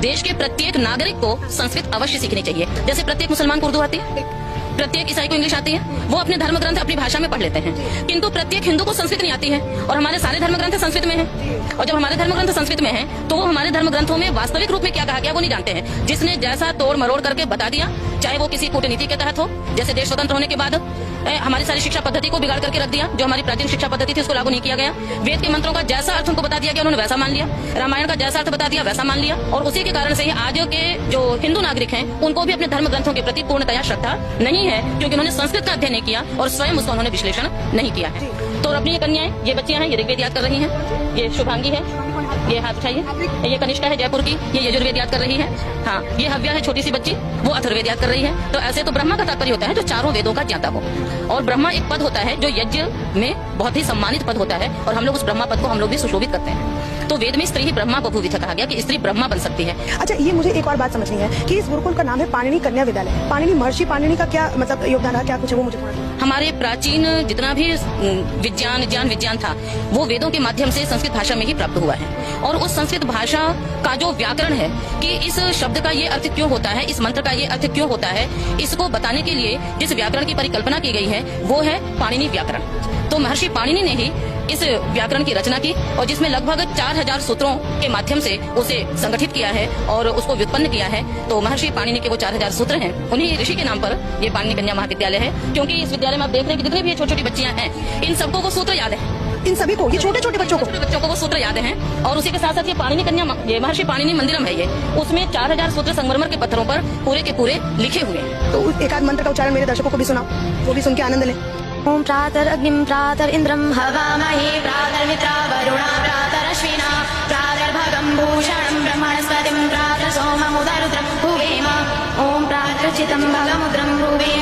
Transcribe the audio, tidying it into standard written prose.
देश के प्रत्येक नागरिक को संस्कृत अवश्य सीखनी चाहिए। जैसे प्रत्येक मुसलमान को उर्दू आती है, प्रत्येक ईसाई को इंग्लिश आती है, वो अपने धर्म ग्रंथ अपनी भाषा में पढ़ लेते हैं, किंतु प्रत्येक हिंदू को संस्कृत नहीं आती है। और हमारे सारे धर्म ग्रंथ संस्कृत में हैं। और जब हमारे धर्म ग्रंथ संस्कृत में हैं, तो वो हमारे धर्म ग्रंथों में वास्तविक रूप में क्या कहा गया वो नहीं जानते हैं। जिसने जैसा तोड़ मरोड़ करके बता दिया, चाहे वो किसी कूटनीति के तहत हो, जैसे देश स्वतंत्र होने के बाद हमारी सारी शिक्षा पद्धति को बिगाड़ करके रख दिया, जो हमारी प्राचीन शिक्षा पद्धति थी उसको लागू नहीं किया गया। वेद के मंत्रों का जैसा अर्थ उनको बता दिया गया उन्होंने वैसा मान लिया, रामायण का जैसा अर्थ बता दिया वैसा मान लिया। और उसी के कारण से ही आज के जो हिंदू नागरिक हैं उनको भी अपने धर्म ग्रंथों के प्रति पूर्णतया श्रद्धा नहीं है, क्योंकि उन्होंने संस्कृत का अध्ययन नहीं किया और स्वयं उसका उन्होंने विश्लेषण नहीं किया है। तो अपनी ये कन्याएं, ये बच्चियां हैं, ये ऋग्वेद याद कर रही हैं। ये शुभांगी है, ये हाथ उठाइए, ये कनिष्ठा है जयपुर की, ये यजुर्वेद याद कर रही है। हाँ, ये हव्या है छोटी सी बच्ची, वो अथर्ववेद याद कर रही है। तो ऐसे तो ब्रह्मा का तात्पर्य होता है जो चारों वेदों का ज्ञाता हो, और ब्रह्मा एक पद होता है जो यज्ञ में बहुत ही सम्मानित पद होता है, और हम लोग उस ब्रह्मा पद को हम लोग भी सुशोभित करते हैं। तो वेद में स्त्री ही ब्रह्मा बभूविथ कहा गया कि स्त्री ब्रह्मा बन सकती है। अच्छा, ये मुझे एक और बात समझनी है कि इस गुरुकुल का नाम है पाणिनि कन्या विद्यालय। पाणिनि, महर्षि पाणिनि का क्या मतलब योगदान है, क्या कुछ है वो मुझे थोड़ा। हमारे प्राचीन जितना भी विज्ञान था वो वेदों के माध्यम से संस्कृत भाषा में ही प्राप्त हुआ है। और उस संस्कृत भाषा का जो व्याकरण है कि इस शब्द का ये अर्थ क्यों होता है, इस मंत्र का ये अर्थ क्यों होता है, इसको बताने के लिए जिस व्याकरण की परिकल्पना की गई है वो है पाणिनि व्याकरण। तो महर्षि पाणिनि ने ही इस व्याकरण की रचना की, और जिसमें लगभग 4000 सूत्रों के माध्यम से उसे संगठित किया है और उसको व्युत्पन्न किया है। तो महर्षि पाणिनि के वो 4000 सूत्र हैं, उन्हीं ऋषि के नाम पर ये पाणिनि कन्या महाविद्यालय है। क्योंकि इस विद्यालय में आप देख रहे हैं कि जितनी भी छोटी छोटी बच्चियां हैं, इन सबको वो सूत्र याद है, इन सभी को, ये छोटे छोटे बच्चों को वो सूत्र याद हैं। और उसी के साथ साथ ये पाणिनि कन्या, ये महर्षि पाणिनि मंदिरम है, ये उसमें 4000 सूत्र संगमरमर के पत्थरों पर पूरे के पूरे लिखे हुए हैं। तो एक आध मंत्र का उच्चारण मेरे दर्शकों को भी सुनाओ, वो भी सुन के आनंद लें। ओम प्रातरग्निं प्रातरिंद्रं हवामहे प्रातर्मित्रा वरुणा प्रातरश्विना प्रातर्भगं भूषणं ब्रह्मणस्पतिं प्रातर्सोममुदरुद्रं भुवेम। ओम प्रातर्चितं भगमुद्रं भुवे